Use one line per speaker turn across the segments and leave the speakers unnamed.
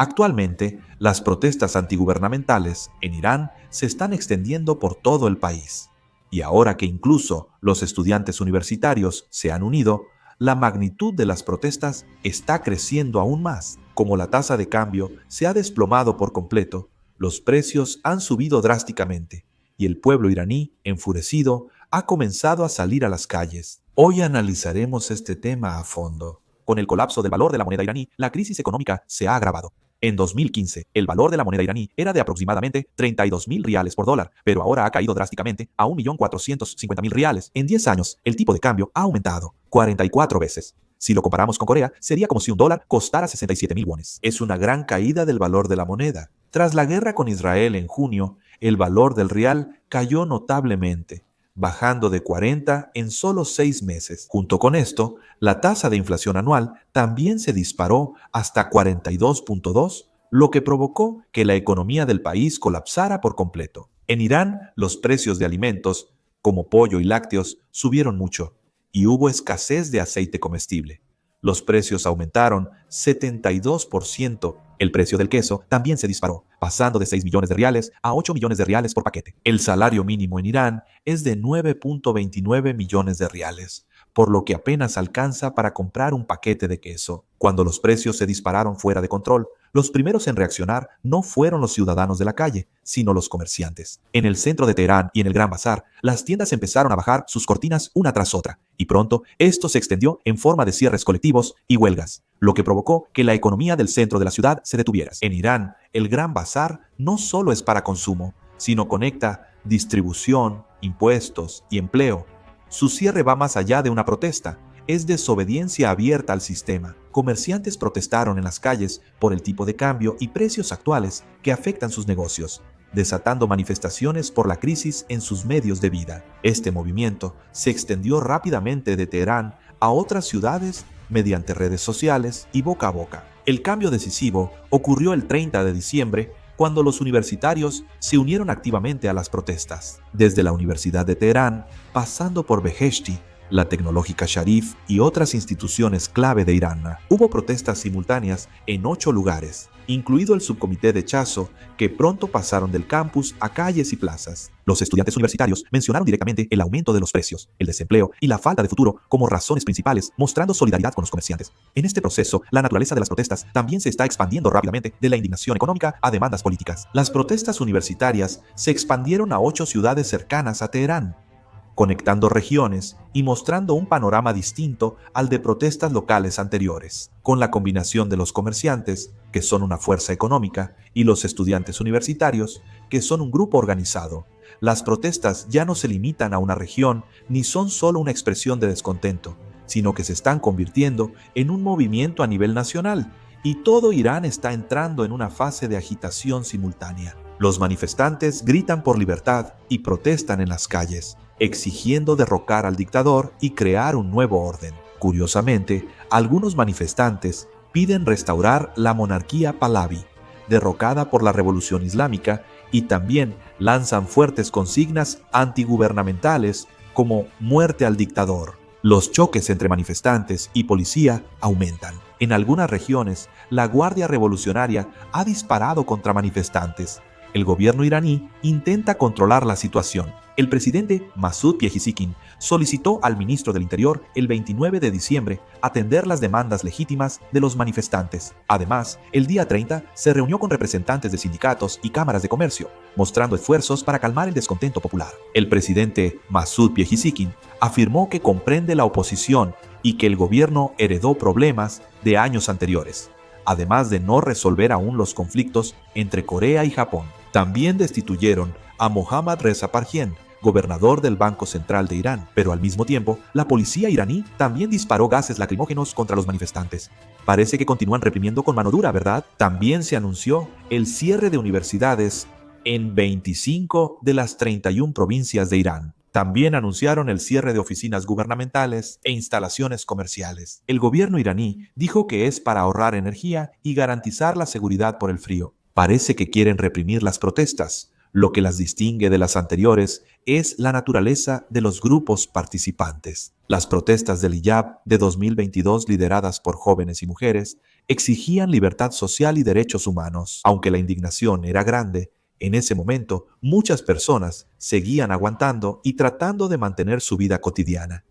Actualmente, las protestas antigubernamentales en Irán se están extendiendo por todo el país. Y ahora que incluso los estudiantes universitarios se han unido, la magnitud de las protestas está creciendo aún más. Como la tasa de cambio se ha desplomado por completo, los precios han subido drásticamente y el pueblo iraní, enfurecido, ha comenzado a salir a las calles. Hoy analizaremos este tema a fondo. Con el colapso del valor de la moneda iraní, la crisis económica se ha agravado. En 2015, el valor de la moneda iraní era de aproximadamente 32.000 riales por dólar, pero ahora ha caído drásticamente a 1.450.000 riales. En 10 años, el tipo de cambio ha aumentado 44 veces. Si lo comparamos con Corea, sería como si un dólar costara 67.000 wones. Es una gran caída del valor de la moneda. Tras la guerra con Israel en junio, el valor del rial cayó notablemente, bajando de 40 en solo 6 meses. Junto con esto, la tasa de inflación anual también se disparó hasta 42.2, lo que provocó que la economía del país colapsara por completo. En Irán, los precios de alimentos, como pollo y lácteos, subieron mucho y hubo escasez de aceite comestible. Los precios aumentaron 72%. El precio del queso también se disparó, pasando de 6 millones de riales a 8 millones de riales por paquete. El salario mínimo en Irán es de 9.29 millones de riales, por lo que apenas alcanza para comprar un paquete de queso. Cuando los precios se dispararon fuera de control, los primeros en reaccionar no fueron los ciudadanos de la calle, sino los comerciantes. En el centro de Teherán y en el Gran Bazar, las tiendas empezaron a bajar sus cortinas una tras otra, y pronto esto se extendió en forma de cierres colectivos y huelgas, lo que provocó que la economía del centro de la ciudad se detuviera. En Irán, el Gran Bazar no solo es para consumo, sino conecta distribución, impuestos y empleo. Su cierre va más allá de una protesta. Es desobediencia abierta al sistema. Comerciantes protestaron en las calles por el tipo de cambio y precios actuales que afectan sus negocios, desatando manifestaciones por la crisis en sus medios de vida. Este movimiento se extendió rápidamente de Teherán a otras ciudades mediante redes sociales y boca a boca. El cambio decisivo ocurrió el 30 de diciembre, cuando los universitarios se unieron activamente a las protestas. Desde la Universidad de Teherán, pasando por Beheshti, la Tecnológica Sharif y otras instituciones clave de Irán, hubo protestas simultáneas en 8 lugares, incluido el subcomité de Chazo, que pronto pasaron del campus a calles y plazas. Los estudiantes universitarios mencionaron directamente el aumento de los precios, el desempleo y la falta de futuro como razones principales, mostrando solidaridad con los comerciantes. En este proceso, la naturaleza de las protestas también se está expandiendo rápidamente de la indignación económica a demandas políticas. Las protestas universitarias se expandieron a 8 ciudades cercanas a Teherán, conectando regiones y mostrando un panorama distinto al de protestas locales anteriores. Con la combinación de los comerciantes, que son una fuerza económica, y los estudiantes universitarios, que son un grupo organizado, las protestas ya no se limitan a una región ni son solo una expresión de descontento, sino que se están convirtiendo en un movimiento a nivel nacional, y todo Irán está entrando en una fase de agitación simultánea. Los manifestantes gritan por libertad y protestan en las calles, exigiendo derrocar al dictador y crear un nuevo orden. Curiosamente, algunos manifestantes piden restaurar la monarquía Pahlaví, derrocada por la Revolución Islámica, y también lanzan fuertes consignas antigubernamentales como muerte al dictador. Los choques entre manifestantes y policía aumentan. En algunas regiones, la Guardia Revolucionaria ha disparado contra manifestantes. El gobierno iraní intenta controlar la situación. El presidente Masoud Pezeshkian solicitó al ministro del Interior el 29 de diciembre atender las demandas legítimas de los manifestantes. Además, el día 30 se reunió con representantes de sindicatos y cámaras de comercio, mostrando esfuerzos para calmar el descontento popular. El presidente Masoud Pezeshkian afirmó que comprende la oposición y que el gobierno heredó problemas de años anteriores, además de no resolver aún los conflictos entre Corea y Japón. También destituyeron a Mohammad Reza Parvien, gobernador del Banco Central de Irán, pero al mismo tiempo, la policía iraní también disparó gases lacrimógenos contra los manifestantes. Parece que continúan reprimiendo con mano dura, ¿verdad? También se anunció el cierre de universidades en 25 de las 31 provincias de Irán. También anunciaron el cierre de oficinas gubernamentales e instalaciones comerciales. El gobierno iraní dijo que es para ahorrar energía y garantizar la seguridad por el frío. Parece que quieren reprimir las protestas, Lo que las distingue de las anteriores es la naturaleza de los grupos participantes. Las protestas del hiyab de 2022, lideradas por jóvenes y mujeres, exigían libertad social y derechos humanos. Aunque la indignación era grande, en ese momento muchas personas seguían aguantando y tratando de mantener su vida cotidiana.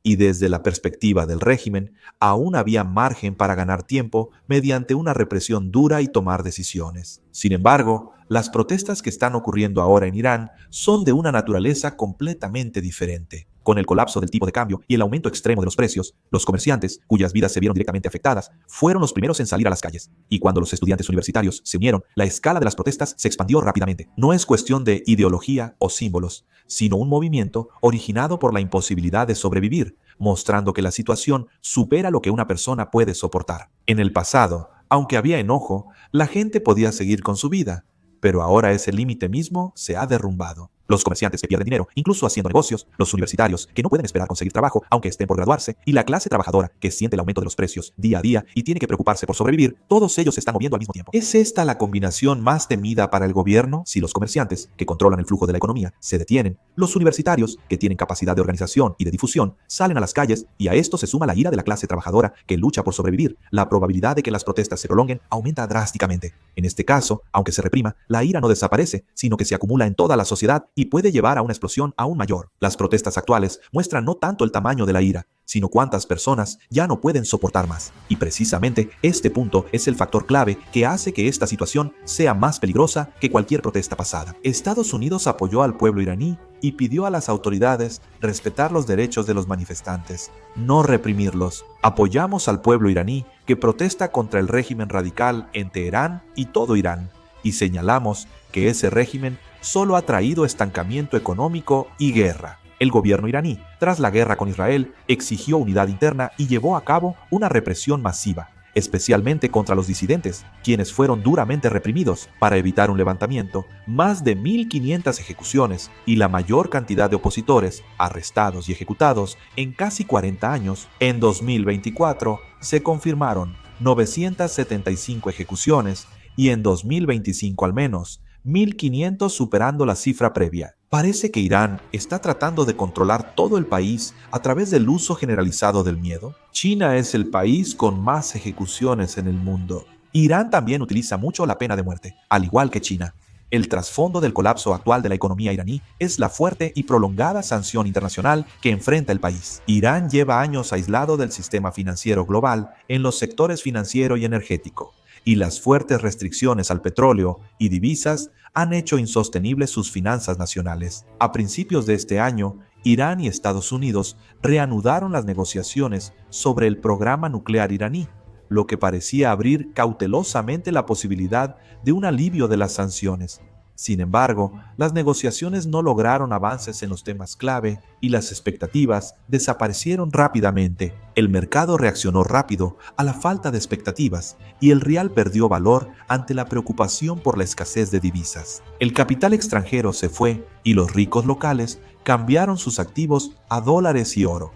Y desde la perspectiva del régimen, aún había margen para ganar tiempo mediante una represión dura y tomar decisiones. Sin embargo, las protestas que están ocurriendo ahora en Irán son de una naturaleza completamente diferente. Con el colapso del tipo de cambio y el aumento extremo de los precios, los comerciantes, cuyas vidas se vieron directamente afectadas, fueron los primeros en salir a las calles. Y cuando los estudiantes universitarios se unieron, la escala de las protestas se expandió rápidamente. No es cuestión de ideología o símbolos, sino un movimiento originado por la imposibilidad de sobrevivir, mostrando que la situación supera lo que una persona puede soportar. En el pasado, aunque había enojo, la gente podía seguir con su vida, pero ahora ese límite mismo se ha derrumbado. Los comerciantes que pierden dinero, incluso haciendo negocios, los universitarios que no pueden esperar conseguir trabajo, aunque estén por graduarse, y la clase trabajadora que siente el aumento de los precios día a día y tiene que preocuparse por sobrevivir, todos ellos se están moviendo al mismo tiempo. ¿Es esta la combinación más temida para el gobierno? Si los comerciantes, que controlan el flujo de la economía, se detienen, los universitarios, que tienen capacidad de organización y de difusión, salen a las calles, y a esto se suma la ira de la clase trabajadora que lucha por sobrevivir, la probabilidad de que las protestas se prolonguen aumenta drásticamente. En este caso, aunque se reprima, la ira no desaparece, sino que se acumula en toda la sociedad y puede llevar a una explosión aún mayor. Las protestas actuales muestran no tanto el tamaño de la ira, sino cuántas personas ya no pueden soportar más. Y precisamente este punto es el factor clave que hace que esta situación sea más peligrosa que cualquier protesta pasada. Estados Unidos apoyó al pueblo iraní y pidió a las autoridades respetar los derechos de los manifestantes, no reprimirlos. Apoyamos al pueblo iraní que protesta contra el régimen radical en Teherán y todo Irán, y señalamos que ese régimen solo ha traído estancamiento económico y guerra. El gobierno iraní, tras la guerra con Israel, exigió unidad interna y llevó a cabo una represión masiva, especialmente contra los disidentes, quienes fueron duramente reprimidos. Para evitar un levantamiento, más de 1.500 ejecuciones y la mayor cantidad de opositores arrestados y ejecutados en casi 40 años. En 2024 se confirmaron 975 ejecuciones y en 2025 al menos 1.500, superando la cifra previa. Parece que Irán está tratando de controlar todo el país a través del uso generalizado del miedo. China es el país con más ejecuciones en el mundo. Irán también utiliza mucho la pena de muerte, al igual que China. El trasfondo del colapso actual de la economía iraní es la fuerte y prolongada sanción internacional que enfrenta el país. Irán lleva años aislado del sistema financiero global en los sectores financiero y energético, y las fuertes restricciones al petróleo y divisas han hecho insostenibles sus finanzas nacionales. A principios de este año, Irán y Estados Unidos reanudaron las negociaciones sobre el programa nuclear iraní, lo que parecía abrir cautelosamente la posibilidad de un alivio de las sanciones. Sin embargo, las negociaciones no lograron avances en los temas clave y las expectativas desaparecieron rápidamente. El mercado reaccionó rápido a la falta de expectativas y el rial perdió valor ante la preocupación por la escasez de divisas. El capital extranjero se fue y los ricos locales cambiaron sus activos a dólares y oro,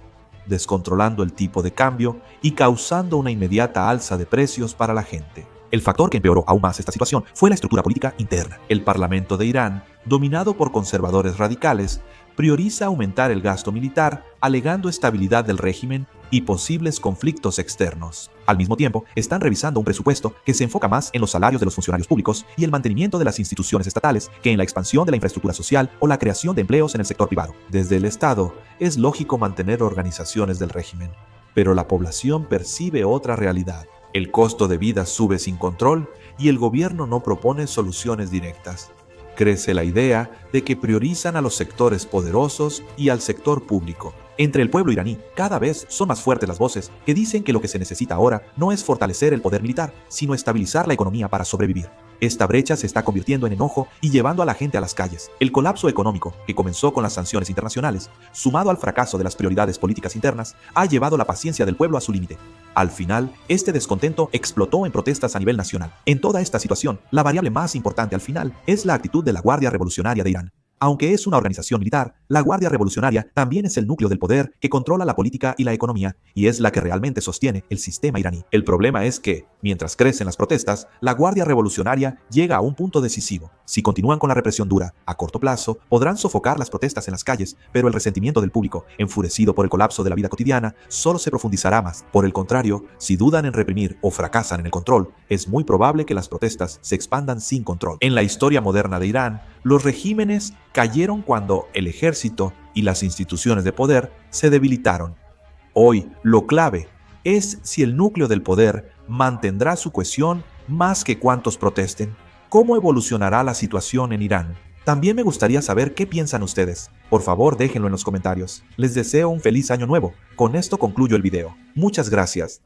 descontrolando el tipo de cambio y causando una inmediata alza de precios para la gente. El factor que empeoró aún más esta situación fue la estructura política interna. El Parlamento de Irán, dominado por conservadores radicales, prioriza aumentar el gasto militar, alegando estabilidad del régimen y posibles conflictos externos. Al mismo tiempo, están revisando un presupuesto que se enfoca más en los salarios de los funcionarios públicos y el mantenimiento de las instituciones estatales que en la expansión de la infraestructura social o la creación de empleos en el sector privado. Desde el Estado, es lógico mantener organizaciones del régimen, pero la población percibe otra realidad. El costo de vida sube sin control y el gobierno no propone soluciones directas. Crece la idea de que priorizan a los sectores poderosos y al sector público. Entre el pueblo iraní, cada vez son más fuertes las voces que dicen que lo que se necesita ahora no es fortalecer el poder militar, sino estabilizar la economía para sobrevivir. Esta brecha se está convirtiendo en enojo y llevando a la gente a las calles. El colapso económico, que comenzó con las sanciones internacionales, sumado al fracaso de las prioridades políticas internas, ha llevado la paciencia del pueblo a su límite. Al final, este descontento explotó en protestas a nivel nacional. En toda esta situación, la variable más importante al final es la actitud de la Guardia Revolucionaria de Irán. Aunque es una organización militar, la Guardia Revolucionaria también es el núcleo del poder que controla la política y la economía, y es la que realmente sostiene el sistema iraní. El problema es que, mientras crecen las protestas, la Guardia Revolucionaria llega a un punto decisivo. Si continúan con la represión dura, a corto plazo, podrán sofocar las protestas en las calles, pero el resentimiento del público, enfurecido por el colapso de la vida cotidiana, solo se profundizará más. Por el contrario, si dudan en reprimir o fracasan en el control, es muy probable que las protestas se expandan sin control. En la historia moderna de Irán, los regímenes cayeron cuando el ejército y las instituciones de poder se debilitaron. Hoy, lo clave es si el núcleo del poder mantendrá su cohesión más que cuantos protesten. ¿Cómo evolucionará la situación en Irán? También me gustaría saber qué piensan ustedes. Por favor, déjenlo en los comentarios. Les deseo un feliz año nuevo. Con esto concluyo el video. Muchas gracias.